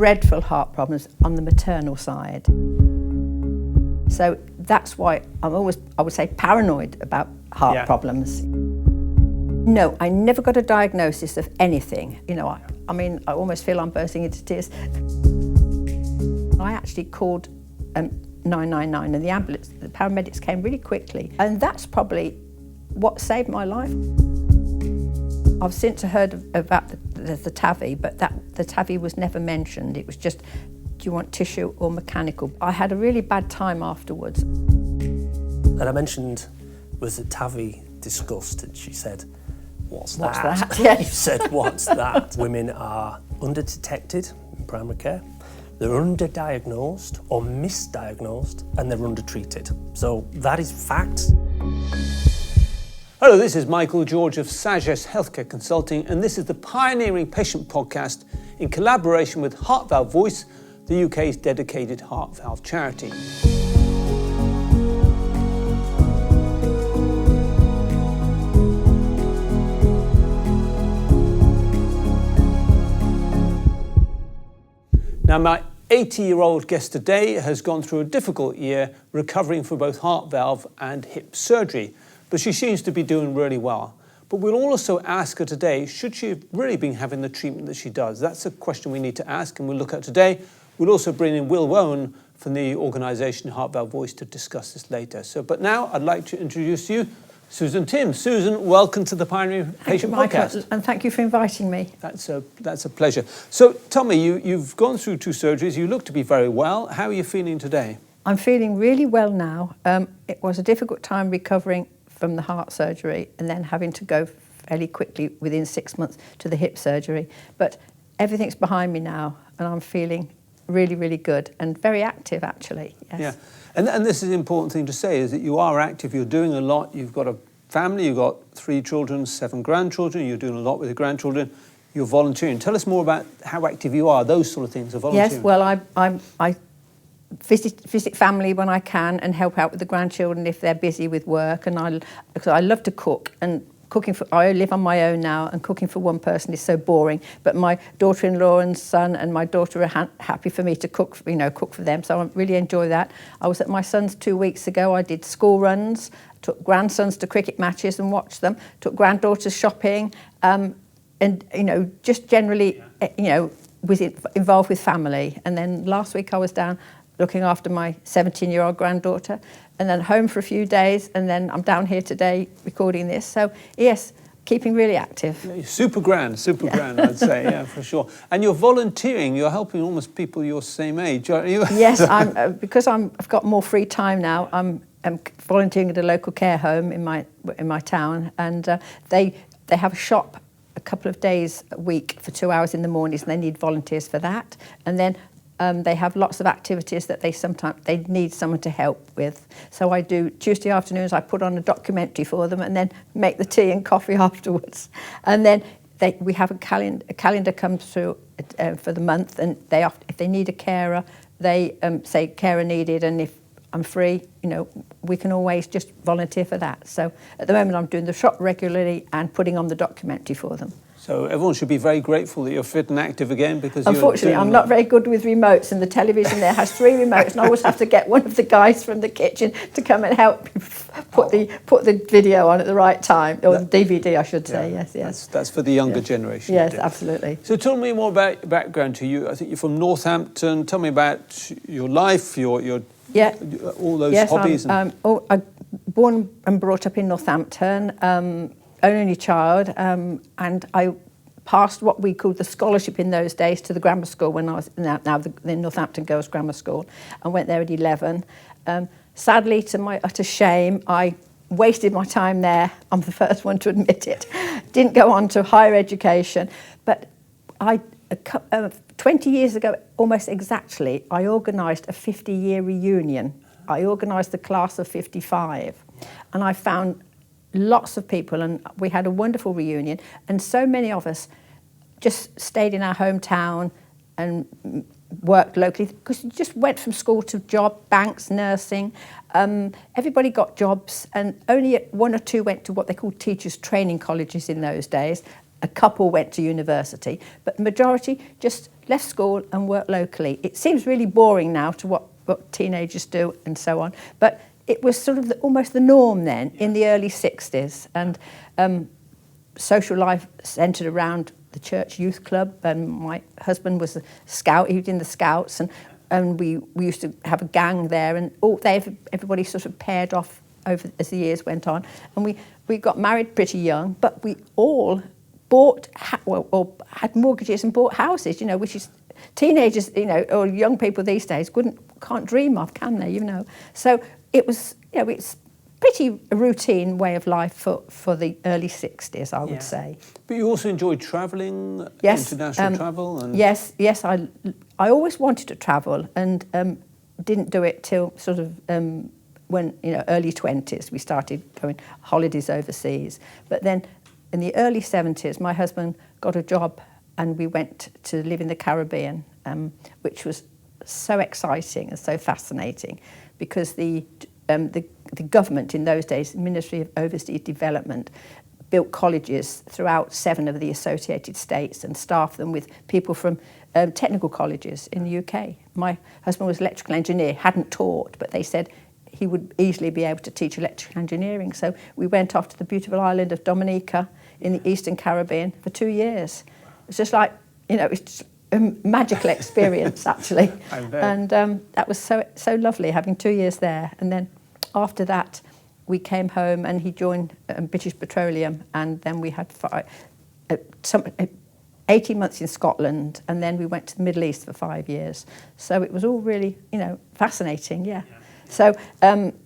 dreadful heart problems on the maternal side. So that's why I'm always, I would say, paranoid about heart problems. No, I never got a diagnosis of anything. You know, I mean, I almost feel I'm bursting into tears. I actually called 999 and the ambulance, the paramedics came really quickly. And that's probably what saved my life. I've since heard about the TAVI, but the TAVI was never mentioned. It was just, do you want tissue or mechanical? I had a really bad time afterwards. And I mentioned, was the TAVI discussed? And she said, what's that? Yes. You said, what's that? Women are under-detected in primary care. They're underdiagnosed or misdiagnosed, and they're undertreated. So that is fact. Hello, this is Michael George of Sages Healthcare Consulting, and this is the Pioneering Patient Podcast in collaboration with Heart Valve Voice, the UK's dedicated heart valve charity. Now, my 80-year-old guest today has gone through a difficult year recovering from both heart valve and hip surgery, but she seems to be doing really well. But we'll also ask her today, should she have really been having the treatment that she does? That's a question we need to ask and we'll look at today. We'll also bring in Will Woan from the organisation Heart Valve Voice to discuss this later. But now I'd like to introduce you, Susan Tim. Susan, welcome to the Pioneering Patient Podcast. And thank you for inviting me. That's a pleasure. So tell me, you've gone through 2 surgeries. You look to be very well. How are you feeling today? I'm feeling really well now. It was a difficult time recovering from the heart surgery and then having to go fairly quickly within 6 months to the hip surgery. But everything's behind me now and I'm feeling really, really good and very active actually. Yes. Yeah. And this is an important thing to say, is that you are active, you're doing a lot, you've got a family, you've got 3 children, 7 grandchildren, you're doing a lot with your grandchildren, you're volunteering. Tell us more about how active you are, those sort of things of volunteering. Yes, well, I visit family when I can and help out with the grandchildren if they're busy with work, and because I love to cook, and I live on my own now, and cooking for one person is so boring. But my daughter-in-law and son and my daughter are happy for me to cook for them. So I really enjoy that. I was at my son's 2 weeks ago. I did school runs, took grandsons to cricket matches and watched them. Took granddaughters shopping, and just generally, was involved with family. And then last week I was down looking after my 17-year-old granddaughter, and then home for a few days, and then I'm down here today recording this. So yes, keeping really active. Yeah, super grand, I'd say, yeah, for sure. And you're volunteering, you're helping almost people your same age, aren't you? Yes, because I've got more free time now. I'm volunteering at a local care home in my town, and they have a shop a couple of days a week for 2 hours in the mornings, and they need volunteers for that. And then they have lots of activities that they need someone to help with. So I do Tuesday afternoons, I put on a documentary for them and then make the tea and coffee afterwards. And then we have a calendar comes through for the month, and if they need a carer, they say carer needed, and if I'm free, we can always just volunteer for that. So at the moment I'm doing the shop regularly and putting on the documentary for them. So everyone should be very grateful that you're fit and active again, because unfortunately I'm not very good with remotes, and the television there has 3 remotes, and I always have to get one of the guys from the kitchen to come and help me put the video on at the right time, or the DVD I should say. Yeah, yes. That's for the younger generation. Yes, absolutely. So tell me more about your background to you. I think you're from Northampton. Tell me about your life, your all those hobbies. I'm born and brought up in Northampton. Only child, and I passed what we called the scholarship in those days to the grammar school when I was now the Northampton Girls Grammar School, and went there at 11. Sadly, to my utter shame, I wasted my time there. I'm the first one to admit it. Didn't go on to higher education, but 20 years ago, almost exactly, I organised a 50-year reunion. I organised the class of 55, and I found lots of people, and we had a wonderful reunion, and so many of us just stayed in our hometown and worked locally, because you just went from school to job, banks, nursing. Everybody got jobs, and only 1 or 2 went to what they called teachers' training colleges in those days, A couple went to university, but the majority just left school and worked locally. It seems really boring now to what teenagers do and so on, but it was sort of almost the norm then in the early 60s. And social life centred around the church youth club. And my husband was a scout, he was in the scouts, and we used to have a gang there, and everybody sort of paired off over as the years went on. And we got married pretty young, but we all bought or had mortgages and bought houses, you know, which is teenagers, you know, or young people these days can't dream of, can they, you know? So it was, you know, it's pretty a routine way of life for the early 60s, I would say. But you also enjoyed travelling, yes, international travel? And yes, I always wanted to travel, and didn't do it till sort of when, you know, early 20s, we started going holidays overseas. But then in the early 70s, my husband got a job and we went to live in the Caribbean, which was so exciting and so fascinating, because the government in those days, Ministry of Overseas Development, built colleges throughout 7 of the associated states and staffed them with people from technical colleges in the UK. My husband was an electrical engineer, hadn't taught, but they said he would easily be able to teach electrical engineering. So we went off to the beautiful island of Dominica in the Eastern Caribbean for 2 years. It's just like, you know, it's a magical experience, actually. And that was so lovely, having 2 years there. And then after that, we came home and he joined British Petroleum, and then we had 18 months in Scotland, and then we went to the Middle East for 5 years. So it was all really, you know, fascinating, yeah. So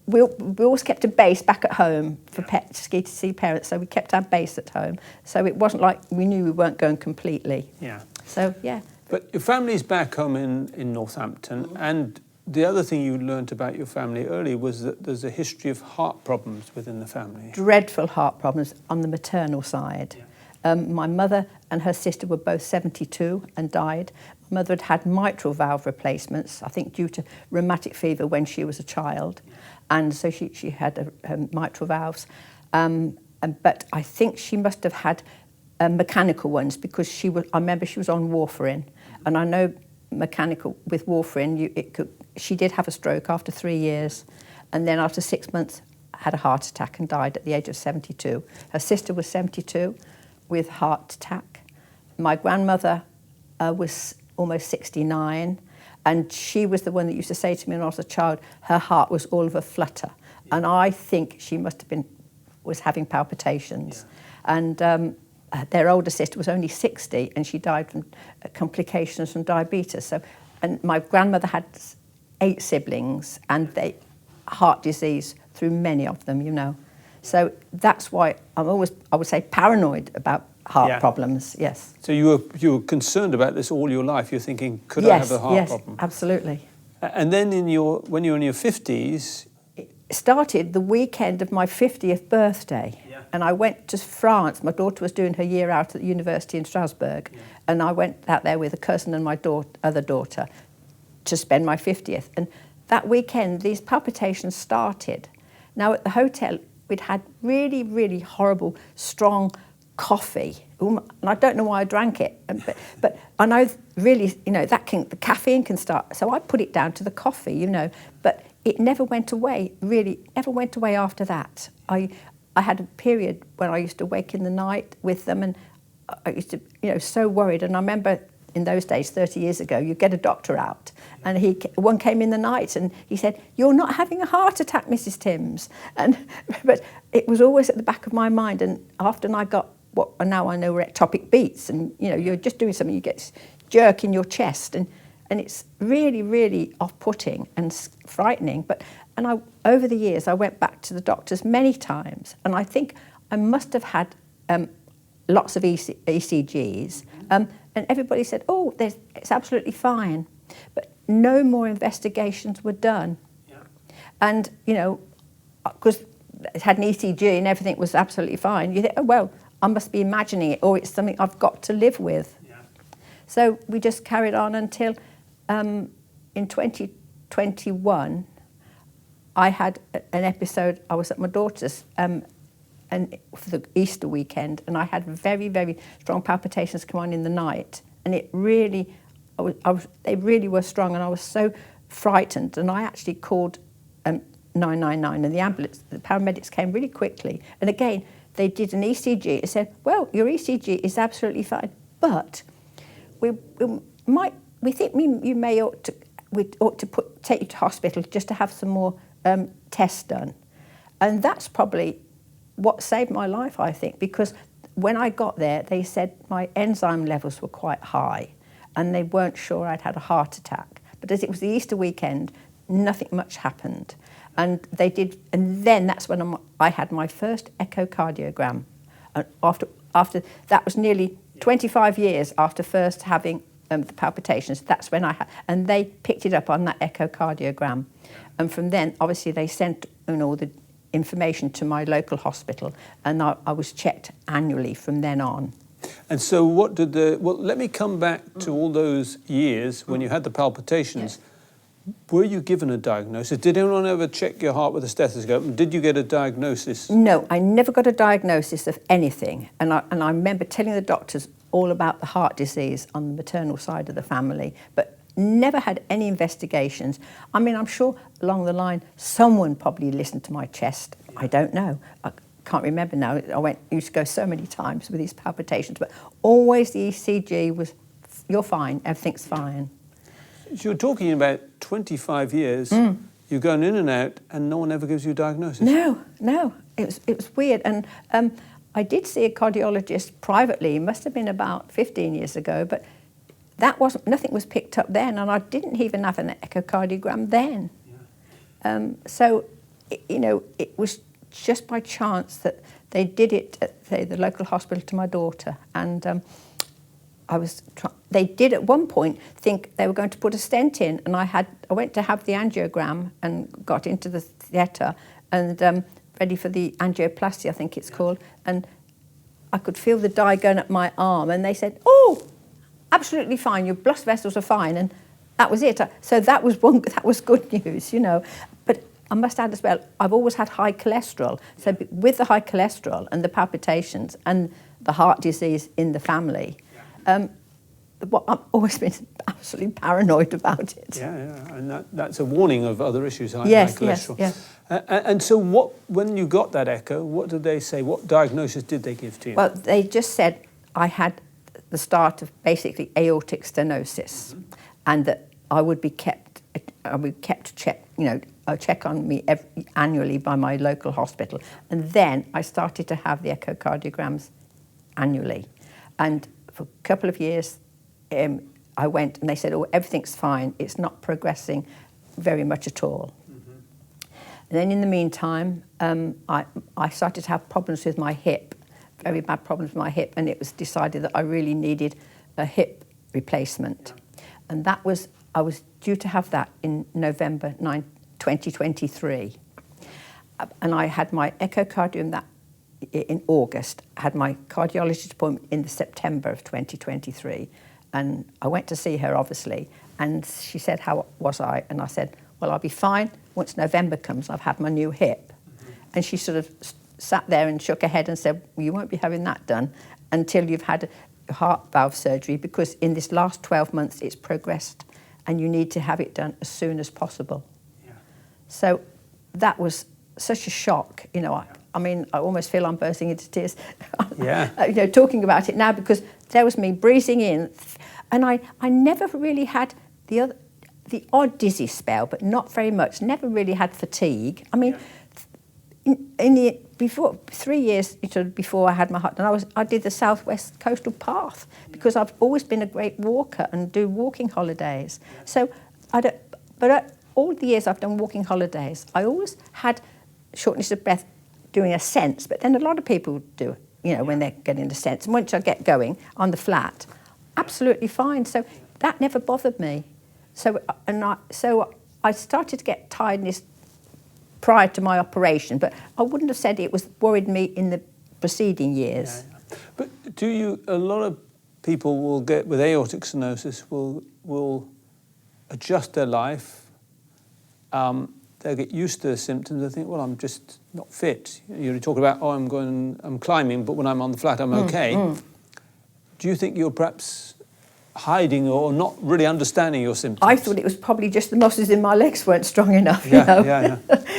we always kept a base back at home for to see parents, so we kept our base at home. So it wasn't like we knew we weren't going completely. Yeah. So, yeah. But your family's back home in Northampton, and the other thing you learnt about your family early was that there's a history of heart problems within the family. Dreadful heart problems on the maternal side. Yeah. My mother and her sister were both 72 and died. My mother had had mitral valve replacements, I think due to rheumatic fever when she was a child. Yeah. And so she had mitral valves. But I think she must have had mechanical ones, because I remember she was on warfarin. And I know mechanical with warfarin, she did have a stroke after 3 years, and then after 6 months had a heart attack and died at the age of 72. Her sister was 72 with heart attack. My grandmother was almost 69, and she was the one that used to say to me when I was a child, her heart was all of a flutter. And I think she must have was having palpitations. Yeah. And their older sister was only 60, and she died from complications from diabetes. So, and my grandmother had 8 siblings, and they heart disease through many of them, you know. So that's why I'm always, I would say, paranoid about heart problems. Yes. So you were concerned about this all your life. You're thinking, could I have a heart problem? Yes, absolutely. And then when you're in your 50s, it started the weekend of my 50th birthday. And I went to France. My daughter was doing her year out at the university in Strasbourg. Yeah. And I went out there with a cousin and my other daughter to spend my 50th. And that weekend, these palpitations started. Now, at the hotel, we'd had really, really horrible, strong coffee. And I don't know why I drank it. But I know, really, you know, the caffeine can start. So I put it down to the coffee, you know. But it never went away, really, never went away after that. I had a period when I used to wake in the night with them, and I used to, you know, so worried. And I remember in those days, 30 years ago, you get a doctor out, and one came in the night and he said, "You're not having a heart attack, Mrs. Timms." But it was always at the back of my mind. And often I got now I know were ectopic beats, and you know, you're just doing something, you get jerk in your chest, and it's really, really off-putting and frightening. And over the years, I went back to the doctors many times, and I think I must have had lots of ECGs, and everybody said, "Oh, it's absolutely fine," but no more investigations were done. Yeah. And you know, because it had an ECG and everything was absolutely fine, you think, "Oh well, I must be imagining it, or it's something I've got to live with." Yeah. So we just carried on until in 2021. I had an episode. I was at my daughter's and for the Easter weekend, and I had very, very strong palpitations come on in the night, and it really, they really were strong, and I was so frightened, and I actually called 999, and the ambulance, the paramedics came really quickly, and again, they did an ECG. It said, well, your ECG is absolutely fine, but we think you may ought to take you to hospital just to have some more tests done. And that's probably what saved my life, I think, because when I got there, they said my enzyme levels were quite high and they weren't sure I'd had a heart attack. But as it was the Easter weekend, nothing much happened. And they did, and then that's when I had my first echocardiogram. And after that was nearly 25 years after first having the palpitations. That's when I had, and they picked it up on that echocardiogram. And from then, obviously, they sent all the information to my local hospital, and I was checked annually from then on. And so what did let me come back to all those years when you had the palpitations. Yes. Were you given a diagnosis? Did anyone ever check your heart with a stethoscope? And did you get a diagnosis? No, I never got a diagnosis of anything. And I remember telling the doctors all about the heart disease on the maternal side of the family, but never had any investigations. I mean, I'm sure along the line, someone probably listened to my chest. I don't know. I can't remember now. Used to go so many times with these palpitations, but always the ECG was, you're fine, everything's fine. So you're talking about 25 years, you're going in and out, and no one ever gives you a diagnosis? No, it was weird. And I did see a cardiologist privately, it must have been about 15 years ago, but nothing was picked up then, and I didn't even have an echocardiogram then. Yeah. So, it was just by chance that they did it at the local hospital to my daughter, and they did at one point think they were going to put a stent in, and I went to have the angiogram and got into the theatre and ready for the angioplasty, I think it's called, and I could feel the dye going up my arm, and they said, oh, absolutely fine, your blood vessels are fine, and that was it. So that was good news, But I must add as well, I've always had high cholesterol, so with the high cholesterol and the palpitations and the heart disease in the family, I've always been absolutely paranoid about it. Yeah, and that's a warning of other issues, high cholesterol. Yes. And so when you got that echo, what did they say? What diagnosis did they give to you? Well, they just said I had the start of basically aortic stenosis, and that I would be kept to check on me annually by my local hospital. And then I started to have the echocardiograms annually. And for a couple of years, I went and they said, oh, everything's fine. It's not progressing very much at all. And then in the meantime, I started to have problems with my hip, very bad problems with my hip, and it was decided that I really needed a hip replacement. And I was due to have that in November 2023. And I had my echocardiogram in August, I had my cardiologist appointment in the September of 2023. And I went to see her, obviously, and she said, how was I? And I said, well, I'll be fine. Once November comes, I've had my new hip. And she sort of sat there and shook her head and said, well, you won't be having that done until you've had a heart valve surgery, because in this last 12 months it's progressed and you need to have it done as soon as possible. Yeah. So that was such a shock, I mean, I almost feel I'm bursting into tears, talking about it now, because there was me breathing in, and I never really had the odd dizzy spell, but not very much. Never really had fatigue. I mean, before 3 years before I had my heart done, I did the Southwest Coastal Path, because I've always been a great walker and do walking holidays. So all the years I've done walking holidays, I always had shortness of breath doing ascents, but then a lot of people do, when they're getting ascents. And once I get going on the flat, absolutely fine. So that never bothered me. So I started to get tiredness prior to my operation, but I wouldn't have said it worried me in the preceding years. Yeah. But a lot of people will get with aortic stenosis will adjust their life, they'll get used to the symptoms. They think, well, I'm just not fit. You talk about, oh, I'm climbing, but when I'm on the flat, I'm okay. Do you think you're perhaps hiding or not really understanding your symptoms? I thought it was probably just the muscles in my legs weren't strong enough. You know?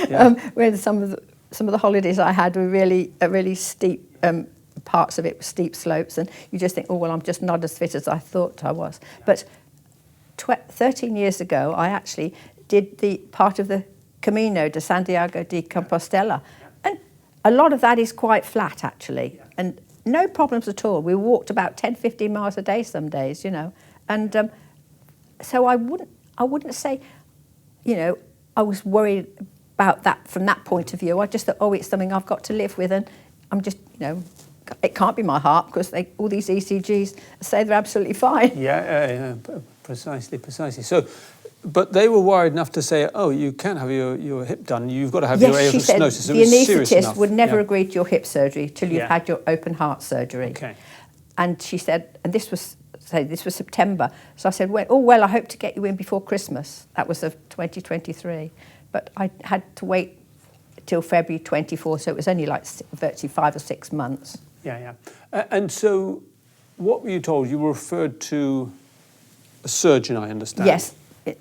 Yeah. When some of the holidays I had were really steep. Parts of it were steep slopes, and you just think, oh well, I'm just not as fit as I thought I was. But 13 years ago, I actually did the part of the Camino de Santiago de Compostela, and a lot of that is quite flat actually, and no problems at all. We walked about 10-15 miles a day some days, you know, and so I wouldn't say, you know, I was worried about that from that point of view. I just thought, oh, it's something I've got to live with, and I'm just, you know, it can't be my heart because all these ECGs say they're absolutely fine. Yeah, precisely. So, but they were worried enough to say, oh, you can't have your hip done. You've got to have your aortic stenosis. The anaesthetist would never agree to your hip surgery till you've had your open heart surgery. Okay. And she said, and this was September. So I said, well, I hope to get you in before Christmas. That was of 2023. But I had to wait till February 24, so it was only like virtually 5 or 6 months. Yeah. And so what were you told? You were referred to a surgeon, I understand. Yes.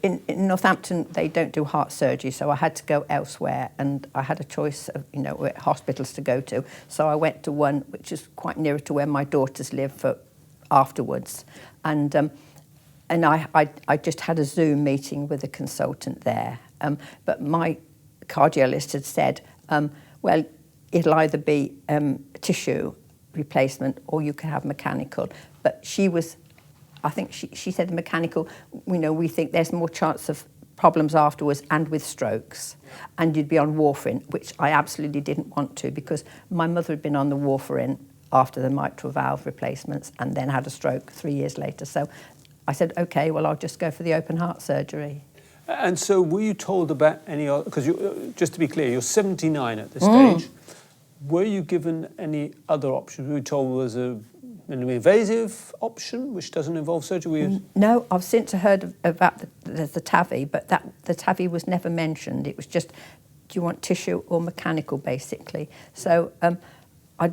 In Northampton, they don't do heart surgery, so I had to go elsewhere, and I had a choice of, you know, hospitals to go to. So I went to one which is quite nearer to where my daughters live for afterwards. And I just had a Zoom meeting with a consultant there. But my cardiologist had said, well, it'll either be tissue replacement or you can have mechanical. But I think she said the mechanical, you know, we think there's more chance of problems afterwards and with strokes. And you'd be on warfarin, which I absolutely didn't want to, because my mother had been on the warfarin after the mitral valve replacements and then had a stroke 3 years later. So I said, okay, well, I'll just go for the open heart surgery. And so were you told about any other, because just to be clear, you're 79 at this stage. Were you given any other options? Were you told there's an invasive option which doesn't involve surgery? No, I've since heard about the TAVI, but the TAVI was never mentioned. It was just, do you want tissue or mechanical, basically. So I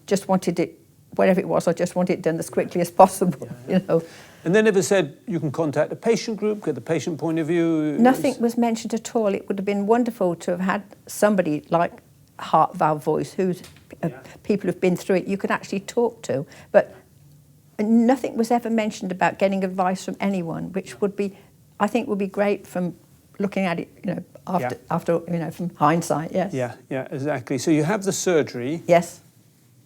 just wanted it, whatever it was, I just wanted it done as quickly as possible, you know. And they never said you can contact a patient group, get the patient point of view? Nothing was mentioned at all. It would have been wonderful to have had somebody like Heart Valve Voice, who's people who've been through it, you could actually talk to. But nothing was ever mentioned about getting advice from anyone, which would be, I think, would be great from looking at it, you know, after you know, from hindsight. Yes. Yeah, exactly. So you have the surgery. Yes.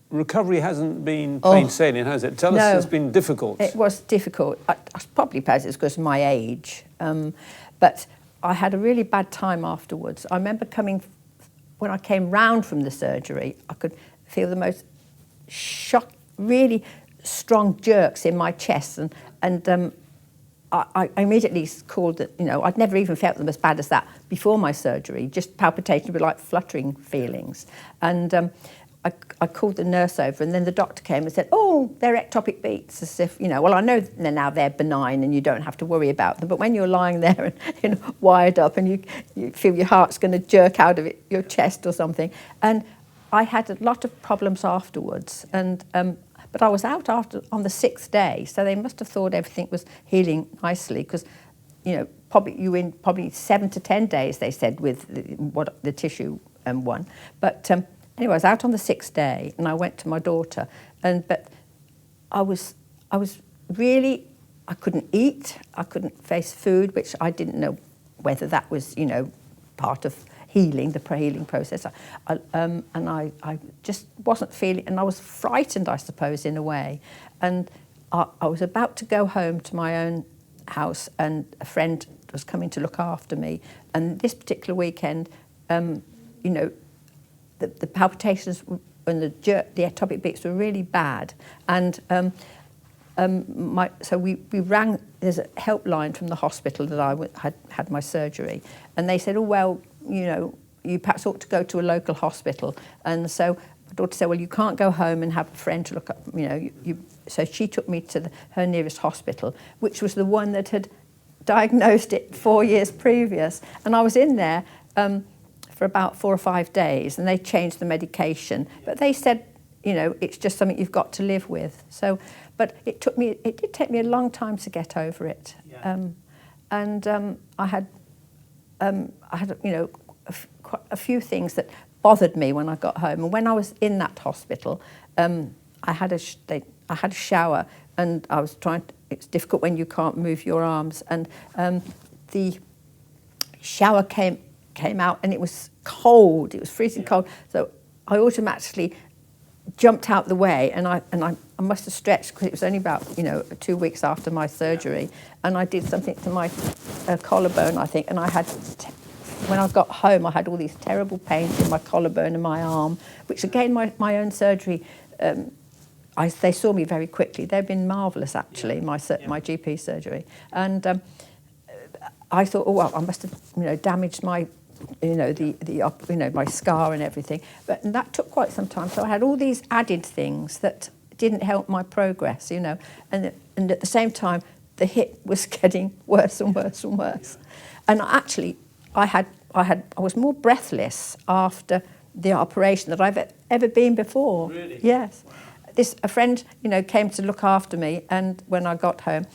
Recovery hasn't been plain sailing, has it? Tell us, it's been difficult. It was difficult. I probably suppose it's because of my age. But I had a really bad time afterwards. I remember when I came round from the surgery, I could feel the most really strong jerks in my chest. And I immediately called it, you know, I'd never even felt them as bad as that before my surgery, just palpitations were like fluttering feelings. And I called the nurse over, and then the doctor came and said, oh, they're ectopic beats, as if, you know, well, I know now they're benign and you don't have to worry about them, but when you're lying there and, you know, wired up and you feel your heart's going to jerk out of your chest or something. And I had a lot of problems afterwards, and but I was out on the 6th day, so they must have thought everything was healing nicely, because, you know, probably 7 to 10 days, they said, with the tissue one. But anyway, I was out on the 6th day, and I went to my daughter, but I was really, I couldn't eat, I couldn't face food, which I didn't know whether that was, you know, part of healing, the pre-healing process. And I just wasn't feeling, and I was frightened, I suppose, in a way. And I was about to go home to my own house, and a friend was coming to look after me. And this particular weekend, you know, the palpitations and the ectopic beats were really bad, and so we rang. There's a helpline from the hospital that I had my surgery, and they said, oh well, you know, you perhaps ought to go to a local hospital. And so my daughter said, well, you can't go home and have a friend to look up, you know. So she took me to her nearest hospital, which was the one that had diagnosed it 4 years previous, and I was in there for about 4 or 5 days, and they changed the medication. But they said, you know, it's just something you've got to live with. So, but it did take me a long time to get over it. Yeah. I had, you know, quite a few things that bothered me when I got home. And when I was in that hospital, I had a shower, and I was trying to, it's difficult when you can't move your arms, and the shower came out, and it was cold. It was freezing cold. So I automatically jumped out the way, and I must have stretched, because it was only about, you know, 2 weeks after my surgery, and I did something to my collarbone, I think, and I had, when I got home, I had all these terrible pains in my collarbone and my arm, which again, my own surgery, they saw me very quickly. They've been marvellous, actually, my GP surgery, and I thought, oh well, I must have, you know, damaged my, you know, you know, my scar and everything. But and that took quite some time. So I had all these added things that didn't help my progress, you know. And at the same time, the hip was getting worse and worse and worse. And actually, I was more breathless after the operation than I've ever been before. Really? Yes. Wow. A friend, you know, came to look after me, and when I got home,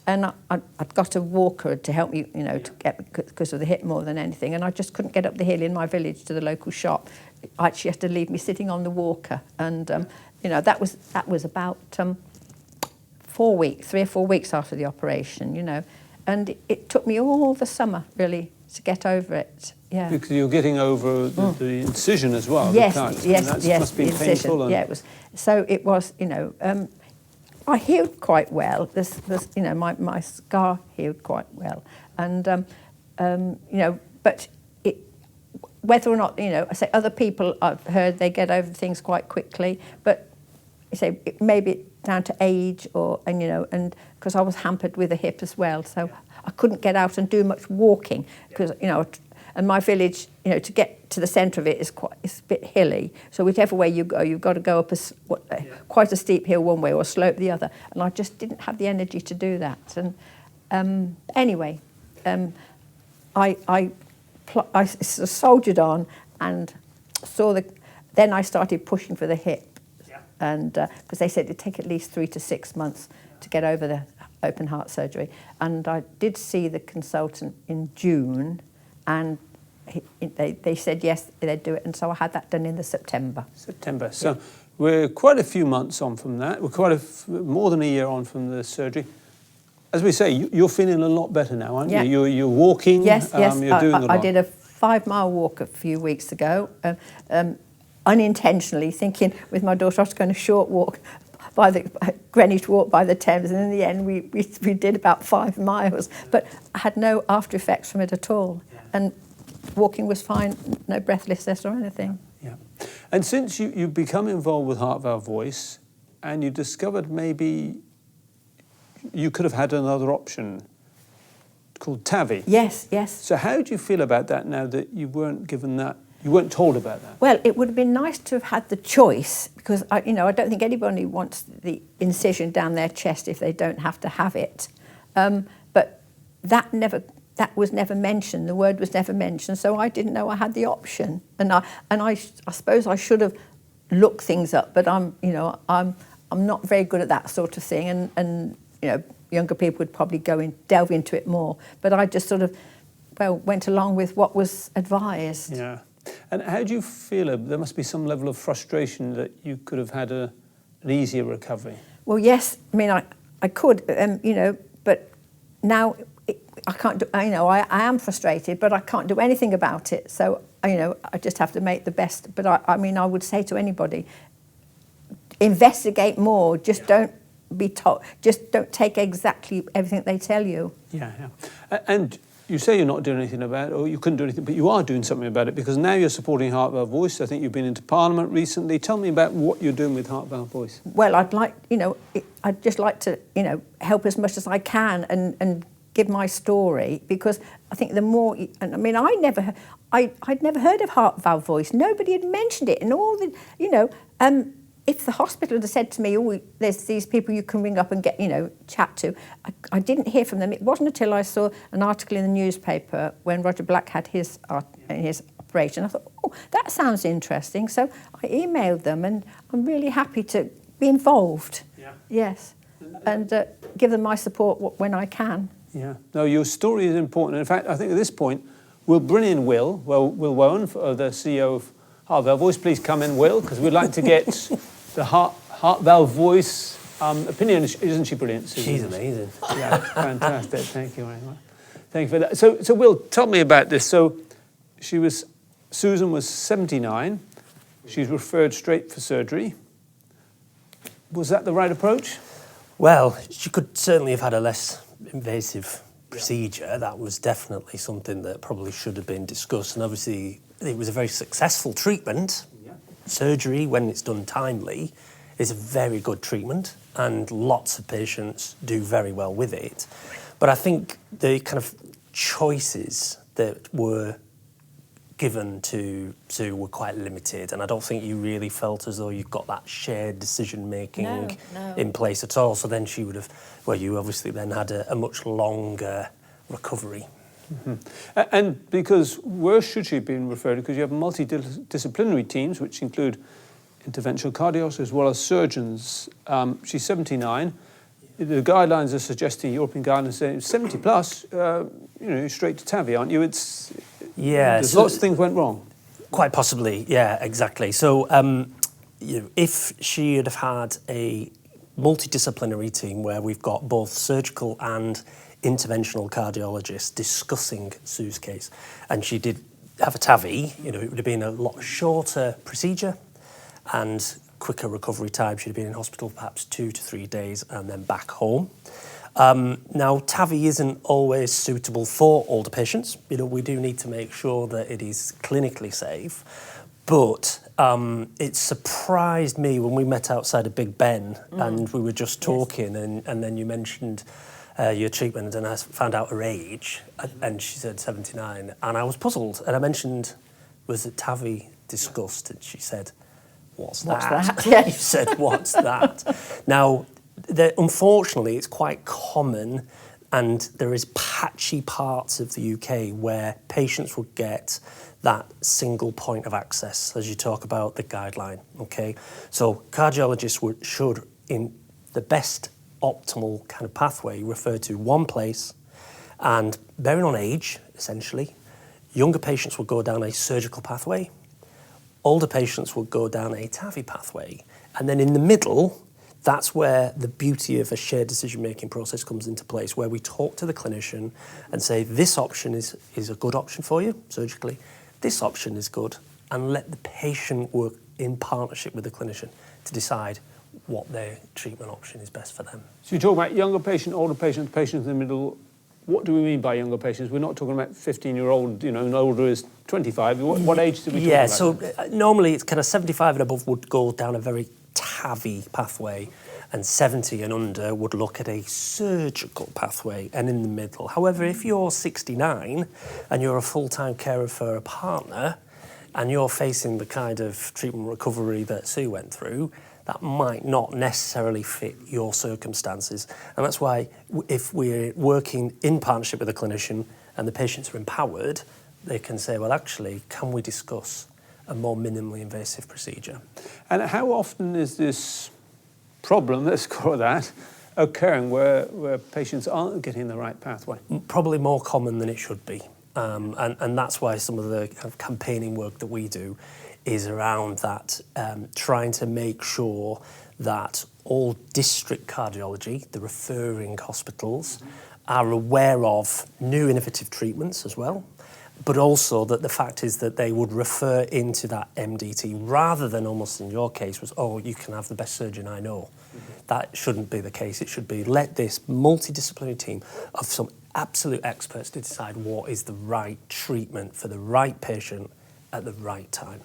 and I'd got a walker to help me, you know, to get, because of the hip more than anything, and I just couldn't get up the hill in my village to the local shop. She had to leave me sitting on the walker, and you know, that was about 3 or 4 weeks after the operation, you know, and it took me all the summer really to get over it. Yeah. Because you're getting over the incision as well. Yes, the cut, yes, and yes. Must be the incision. painful. And yeah, it was. So it was, you know. I healed quite well. This, you know, my scar healed quite well, and you know, but whether or not, you know, I say other people I've heard they get over things quite quickly, but you say maybe down to age, and you know, and because I was hampered with a hip as well, so I couldn't get out and do much walking, because you know, and my village, you know, to get to the centre of it it's a bit hilly, so whichever way you go, you've got to go up quite a steep hill one way or slope the other, and I just didn't have the energy to do that. And anyway, I soldiered on and then I started pushing for the hip, and because they said it'd take at least 3 to 6 months to get over the open heart surgery, and I did see the consultant in June, and they said yes, they'd do it, and so I had that done in September. So we're quite a few months on from that. We're more than a year on from the surgery. As we say, you're feeling a lot better now, aren't you? You're walking. Yes, yes. You're doing a lot. I did a 5-mile walk a few weeks ago, unintentionally, thinking with my daughter I was going to short walk by the Greenwich Walk by the Thames, and in the end we did about 5 miles, but I had no after effects from it at all, and walking was fine, no breathlessness or anything. Yeah. And since you've become involved with Heart Valve Voice, and you discovered maybe you could have had another option called TAVI. Yes, yes. So how do you feel about that now that you weren't given that? You weren't told about that? Well, it would have been nice to have had the choice, because I don't think anybody wants the incision down their chest if they don't have to have it. But that was never mentioned. The word was never mentioned, so I didn't know I had the option. And I suppose I should have looked things up, but I'm not very good at that sort of thing. And you know, younger people would probably delve into it more. But I just sort of went along with what was advised. Yeah. And how do you feel? There must be some level of frustration that you could have had an easier recovery. Well, yes. I mean, I could, you know, but now I can't do. You know, I am frustrated, but I can't do anything about it. So, you know, I just have to make the best. But I mean, I would say to anybody, investigate more. Just don't be told. Just don't take exactly everything they tell you. Yeah, yeah. And you say you're not doing anything about it, or you couldn't do anything, but you are doing something about it, because now you're supporting Heart Valve Voice. I think you've been into Parliament recently. Tell me about what you're doing with Heart Valve Voice. Well, I'd just like to, you know, help as much as I can and give my story, because I think the more, and I mean, I'd never heard of Heart Valve Voice. Nobody had mentioned it, and all the, you know, if the hospital had said to me, oh, there's these people you can ring up and get, chat to, I didn't hear from them. It wasn't until I saw an article in the newspaper when Roger Black had his operation. I thought, oh, that sounds interesting. So I emailed them, and I'm really happy to be involved. Yeah. Yes. And give them my support when I can. Yeah. No, your story is important. In fact, I think at this point, we'll bring in Will Wowen, the CEO of Heart Valve Voice. Please come in, Will, because we'd like to get the Heart Valve Voice opinion. Isn't she brilliant, Susan? She's amazing. Yeah, fantastic. Thank you very much. Thank you for that. So Will, tell me about this. So Susan was 79. She's referred straight for surgery. Was that the right approach? Well, she could certainly have had a less invasive procedure. That was definitely something that probably should have been discussed. And obviously, it was a very successful treatment. Yeah. Surgery, when it's done timely, is a very good treatment, and lots of patients do very well with it. But I think the kind of choices that were given to Sue were quite limited, and I don't think you really felt as though you got that shared decision-making in place at all. So then she would have, you obviously then had a much longer recovery. Mm-hmm. And because where should she have been referred to? Because you have multidisciplinary teams, which include interventional cardiologists as well as surgeons. She's 79. The guidelines are suggesting, European guidelines saying 70 plus, straight to TAVI, aren't you? There's lots of things went wrong. Quite possibly, yeah, exactly. So if she had had a multidisciplinary team where we've got both surgical and interventional cardiologists discussing Sue's case, and she did have a TAVI, it would have been a lot shorter procedure and quicker recovery time. She'd have been in hospital perhaps 2 to 3 days and then back home. Now, TAVI isn't always suitable for older patients. We do need to make sure that it is clinically safe. But it surprised me when we met outside of Big Ben and we were just talking, and then you mentioned your treatment, and I found out her age, and she said 79, and I was puzzled. And I mentioned, was it TAVI discussed? And she said, what's that? Yes. You said, what's that? Now, unfortunately, it's quite common, and there is patchy parts of the UK where patients will get that single point of access, as you talk about the guideline, okay? So cardiologists should, in the best optimal kind of pathway, refer to one place, and bearing on age, essentially, younger patients will go down a surgical pathway, older patients will go down a TAVI pathway, and then in the middle, that's where the beauty of a shared decision-making process comes into place, where we talk to the clinician and say, this option is a good option for you, surgically, this option is good, and let the patient work in partnership with the clinician to decide what their treatment option is best for them. So you talk about younger patient, older patient, patients in the middle. What do we mean by younger patients? We're not talking about 15-year-old, and older is 25. What age do we talk about? Yeah, so normally it's kind of 75 and above would go down a very TAVI pathway, and 70 and under would look at a surgical pathway, and in the middle. However, if you're 69 and you're a full-time carer for a partner and you're facing the kind of treatment recovery that Sue went through, that might not necessarily fit your circumstances. And that's why if we're working in partnership with a clinician and the patients are empowered, they can say, well, actually, can we discuss a more minimally invasive procedure? And how often is this problem, let's call it that, occurring where patients aren't getting the right pathway? Probably more common than it should be. And that's why some of the kind of campaigning work that we do is around that, trying to make sure that all district cardiology, the referring hospitals, are aware of new innovative treatments as well, but also that the fact is that they would refer into that MDT rather than almost in your case was, oh, you can have the best surgeon I know. That shouldn't be the case. It should be, let this multidisciplinary team of some absolute experts to decide what is the right treatment for the right patient at the right time.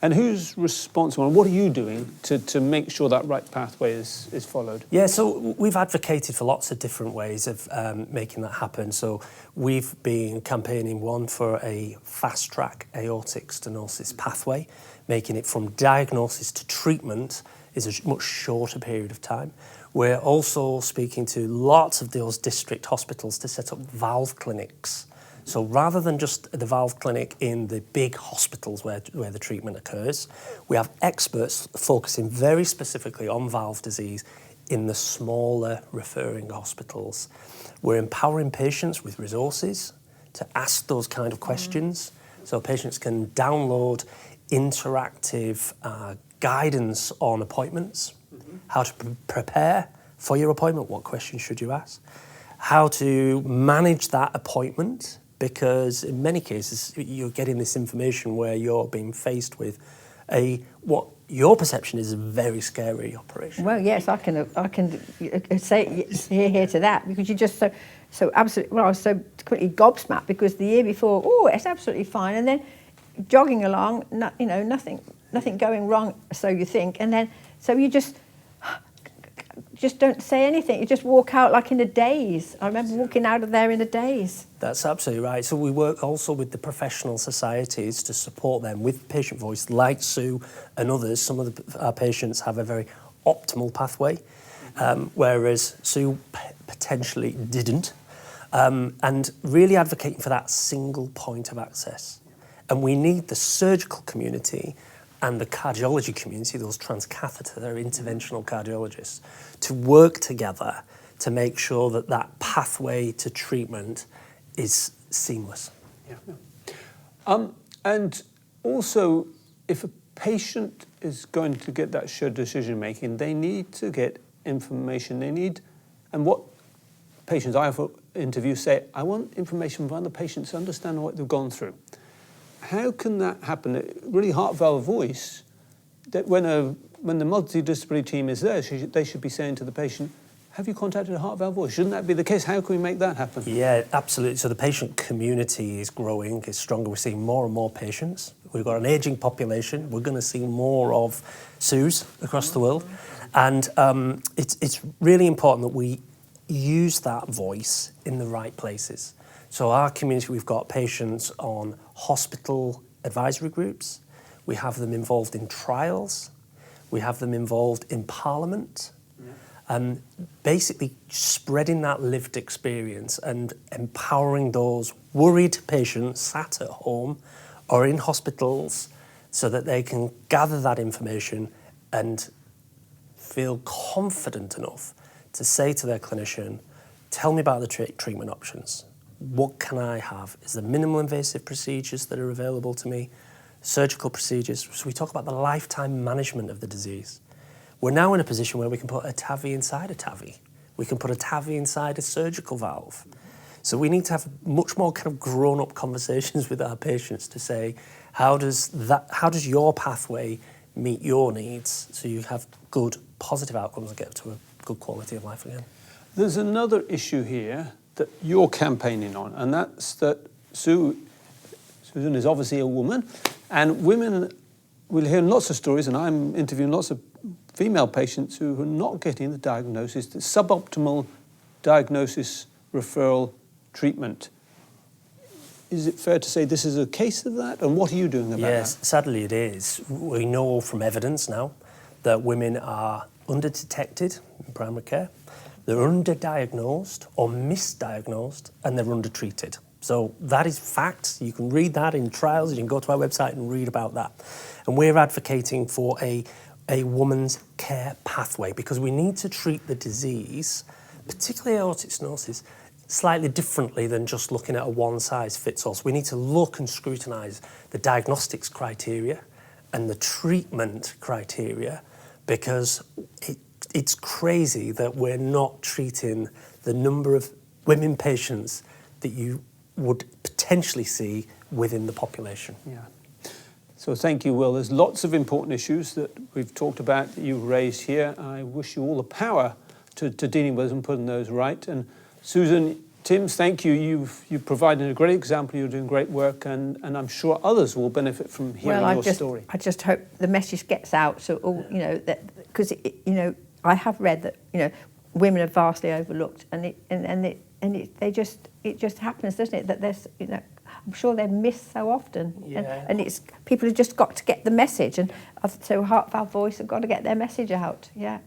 And who's responsible, and what are you doing to make sure that right pathway is followed? Yeah, so we've advocated for lots of different ways of making that happen. So we've been campaigning one for a fast-track aortic stenosis pathway, making it from diagnosis to treatment is a much shorter period of time. We're also speaking to lots of those district hospitals to set up valve clinics. So rather than just the valve clinic in the big hospitals where the treatment occurs, we have experts focusing very specifically on valve disease in the smaller referring hospitals. We're empowering patients with resources to ask those kind of questions. So patients can download interactive guidance on appointments, how to prepare for your appointment, what questions should you ask, how to manage that appointment, because in many cases you're getting this information where you're being faced with what your perception is a very scary operation. Well, yes, I can say here to that, because you just so absolutely. Well, I was so completely gobsmacked because the year before, oh, it's absolutely fine, and then jogging along, nothing going wrong, so you think, and then so you just don't say anything. You just walk out like in a daze. I remember walking out of there in a daze. That's absolutely right. So we work also with the professional societies to support them with patient voice, like Sue and others. Some of our patients have a very optimal pathway, whereas Sue potentially didn't. And really advocating for that single point of access. And we need the surgical community and the cardiology community, those transcatheter interventional cardiologists, to work together to make sure that that pathway to treatment is seamless. Yeah. And also, if a patient is going to get that shared decision making, they need to get information. And what patients I have interviewed say, I want information from other patients to understand what they've gone through. How can that happen? Really, heart valve voice, that when the multidisciplinary team is there, they should be saying to the patient, have you contacted a heart valve voice? Shouldn't that be the case? How can we make that happen? Yeah, absolutely. So the patient community is growing, is stronger. We're seeing more and more patients. We've got an ageing population. We're going to see more of Sues across the world. And it's really important that we use that voice in the right places. So our community, we've got patients on hospital advisory groups. We have them involved in trials. We have them involved in Parliament. And basically spreading that lived experience and empowering those worried patients sat at home or in hospitals so that they can gather that information and feel confident enough to say to their clinician, tell me about the treatment options. What can I have? Is there minimal invasive procedures that are available to me? Surgical procedures. So we talk about the lifetime management of the disease. We're now in a position where we can put a TAVI inside a TAVI. We can put a TAVI inside a surgical valve. So we need to have much more kind of grown-up conversations with our patients to say, how does your pathway meet your needs so you have good, positive outcomes and get to a good quality of life again? There's another issue here that you're campaigning on, and that's that Susan is obviously a woman, and women will hear lots of stories, and I'm interviewing lots of female patients who are not getting the diagnosis, the suboptimal diagnosis, referral, treatment. Is it fair to say this is a case of that? And what are you doing about that? Yes, sadly it is. We know from evidence now that women are underdetected in primary care, they're underdiagnosed or misdiagnosed, and they're undertreated. So that is fact. You can read that in trials. You can go to our website and read about that. And we're advocating for a woman's care pathway because we need to treat the disease, particularly aortic stenosis, slightly differently than just looking at a one-size-fits-all. So we need to look and scrutinise the diagnostics criteria and the treatment criteria because it's crazy that we're not treating the number of women patients that you would potentially see within the population. Yeah. So thank you, Will. There's lots of important issues that we've talked about that you've raised here. I wish you all the power to dealing with them and putting those right. And Susan, Tim, thank you. You've provided a great example. You're doing great work, and I'm sure others will benefit from hearing your story. I just hope the message gets out. So all that because I have read that women are vastly overlooked, and it just happens, doesn't it? That there's I'm sure they're missed so often. Yeah. And it's people have just got to get the message, and so Heart Valve Voice have got to get their message out. Yeah.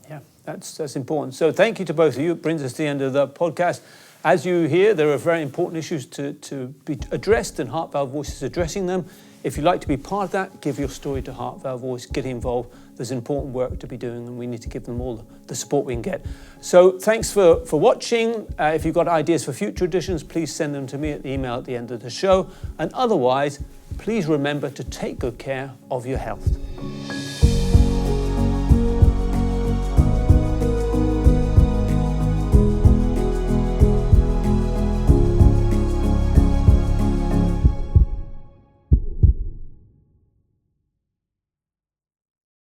Yeah, that's important. So thank you to both of you. It brings us to the end of the podcast. As you hear, there are very important issues to be addressed, and Heart Valve Voice is addressing them. If you'd like to be part of that, give your story to Heart Valve Voice, get involved. There's important work to be doing, and we need to give them all the support we can get. So thanks for watching. If you've got ideas for future editions, please send them to me at the email at the end of the show. And otherwise, please remember to take good care of your health.